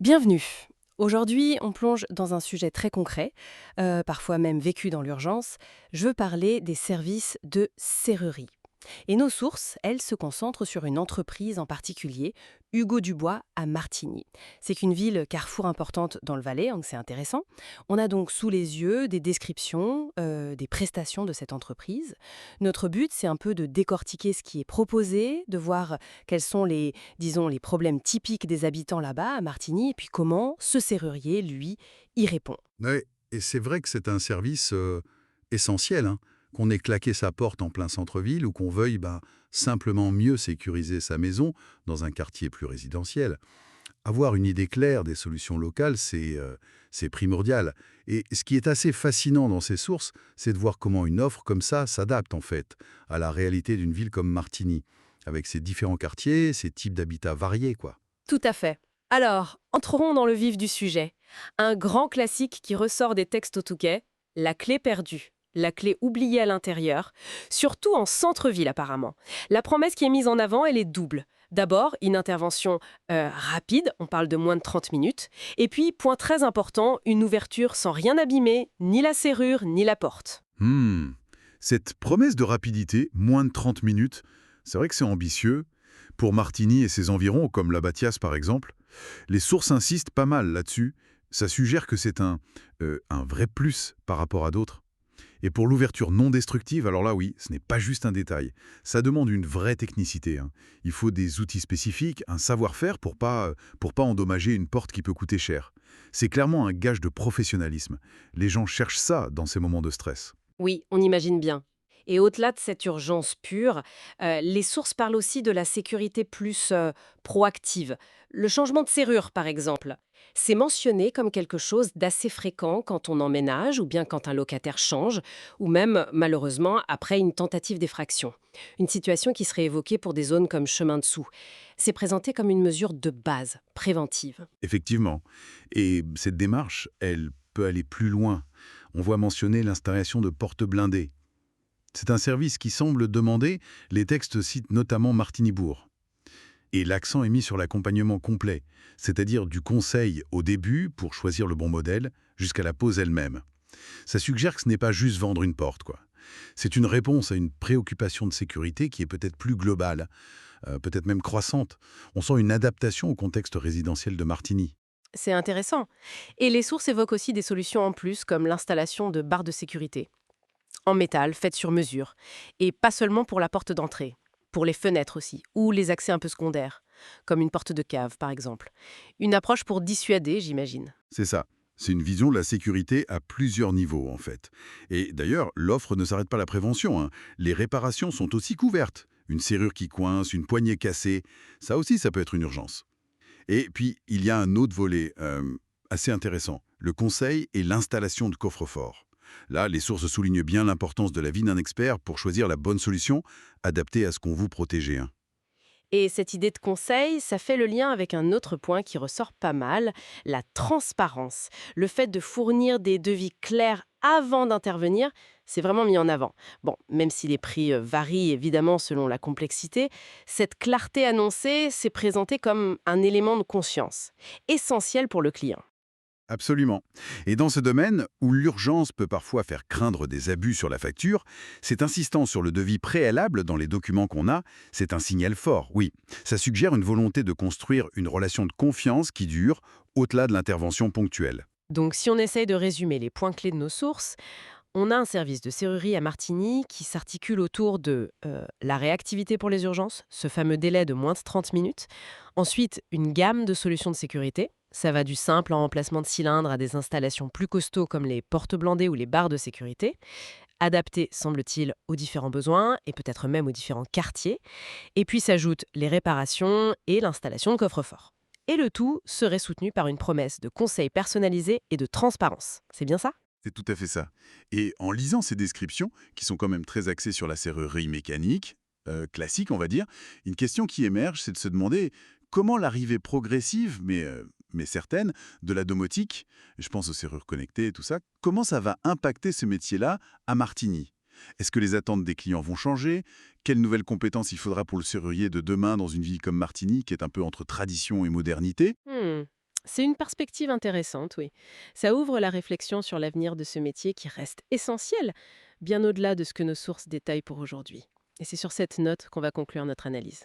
Bienvenue. Aujourd'hui, on plonge dans un sujet très concret, parfois même vécu dans l'urgence. Je veux parler des services de serrurerie. Et nos sources, elles, se concentrent sur une entreprise en particulier, Hugo Dubois à Martigny. C'est qu'une ville carrefour importante dans le Valais, donc c'est intéressant. On a donc sous les yeux des descriptions, des prestations de cette entreprise. Notre but, c'est un peu de décortiquer ce qui est proposé, de voir quels sont les, disons, les problèmes typiques des habitants là-bas à Martigny, et puis comment ce serrurier, lui, y répond. Ouais, et c'est vrai que c'est un service essentiel, hein, qu'on ait claqué sa porte en plein centre-ville ou qu'on veuille simplement mieux sécuriser sa maison dans un quartier plus résidentiel. Avoir une idée claire des solutions locales, c'est primordial. Et ce qui est assez fascinant dans ces sources, c'est de voir comment une offre comme ça s'adapte en fait à la réalité d'une ville comme Martigny, avec ses différents quartiers, ses types d'habitats variés, quoi. Tout à fait. Alors, entrons dans le vif du sujet. Un grand classique qui ressort des textes au Touquet, la clé perdue. La clé oubliée à l'intérieur, surtout en centre-ville apparemment. La promesse qui est mise en avant, elle est double. D'abord, une intervention rapide, on parle de moins de 30 minutes. Et puis, point très important, une ouverture sans rien abîmer, ni la serrure, ni la porte. Hmm. Cette promesse de rapidité, moins de 30 minutes, c'est vrai que c'est ambitieux. Pour Martigny et ses environs, comme l'Abbatias par exemple, les sources insistent pas mal là-dessus. Ça suggère que c'est un vrai plus par rapport à d'autres. Et pour l'ouverture non destructive, alors là oui, ce n'est pas juste un détail. Ça demande une vraie technicité, hein. Il faut des outils spécifiques, un savoir-faire pour pas endommager une porte qui peut coûter cher. C'est clairement un gage de professionnalisme. Les gens cherchent ça dans ces moments de stress. Oui, on imagine bien. Et au-delà de cette urgence pure, les sources parlent aussi de la sécurité plus proactive. Le changement de serrure, par exemple. C'est mentionné comme quelque chose d'assez fréquent quand on emménage ou bien quand un locataire change, ou même, malheureusement, après une tentative d'effraction. Une situation qui serait évoquée pour des zones comme Chemin Dessous. C'est présenté comme une mesure de base, préventive. Effectivement. Et cette démarche, elle peut aller plus loin. On voit mentionner l'installation de portes blindées. C'est un service qui semble demander, les textes citent notamment Martigny-Bourg. Et l'accent est mis sur l'accompagnement complet, c'est-à-dire du conseil au début pour choisir le bon modèle, jusqu'à la pose elle-même. Ça suggère que ce n'est pas juste vendre une porte, quoi. C'est une réponse à une préoccupation de sécurité qui est peut-être plus globale, peut-être même croissante. On sent une adaptation au contexte résidentiel de Martigny. C'est intéressant. Et les sources évoquent aussi des solutions en plus, comme l'installation de barres de sécurité en métal, faites sur mesure. Et pas seulement pour la porte d'entrée, pour les fenêtres aussi, ou les accès un peu secondaires, comme une porte de cave par exemple. Une approche pour dissuader, j'imagine. C'est ça. C'est une vision de la sécurité à plusieurs niveaux, en fait. Et d'ailleurs, l'offre ne s'arrête pas à la prévention, hein. Les réparations sont aussi couvertes. Une serrure qui coince, une poignée cassée, ça aussi, ça peut être une urgence. Et puis, il y a un autre volet assez intéressant, le conseil et l'installation de coffres-forts. Là, les sources soulignent bien l'importance de l'avis d'un expert pour choisir la bonne solution, adaptée à ce qu'on vous protégez, hein. Et cette idée de conseil, ça fait le lien avec un autre point qui ressort pas mal, la transparence. Le fait de fournir des devis clairs avant d'intervenir, c'est vraiment mis en avant. Bon, même si les prix varient évidemment selon la complexité, cette clarté annoncée, c'est présenté comme un élément de conscience, essentiel pour le client. Absolument. Et dans ce domaine, où l'urgence peut parfois faire craindre des abus sur la facture, cette insistance sur le devis préalable dans les documents qu'on a, c'est un signal fort, oui. Ça suggère une volonté de construire une relation de confiance qui dure au-delà de l'intervention ponctuelle. Donc si on essaye de résumer les points clés de nos sources, on a un service de serrurerie à Martigny qui s'articule autour de la réactivité pour les urgences, ce fameux délai de moins de 30 minutes. Ensuite, une gamme de solutions de sécurité. Ça va du simple en remplacement de cylindres à des installations plus costauds comme les portes blindées ou les barres de sécurité, adaptées, semble-t-il, aux différents besoins et peut-être même aux différents quartiers. Et puis s'ajoutent les réparations et l'installation de coffres-forts. Et le tout serait soutenu par une promesse de conseils personnalisés et de transparence. C'est bien ça? C'est tout à fait ça. Et en lisant ces descriptions, qui sont quand même très axées sur la serrurerie mécanique, classique on va dire, une question qui émerge, c'est de se demander comment l'arrivée progressive, mais certaine, de la domotique, je pense aux serrures connectées et tout ça, comment ça va impacter ce métier-là à Martigny? Est-ce que les attentes des clients vont changer? Quelles nouvelles compétences il faudra pour le serrurier de demain dans une ville comme Martigny, qui est un peu entre tradition et modernité? Hmm. C'est une perspective intéressante, oui. Ça ouvre la réflexion sur l'avenir de ce métier qui reste essentiel, bien au-delà de ce que nos sources détaillent pour aujourd'hui. Et c'est sur cette note qu'on va conclure notre analyse.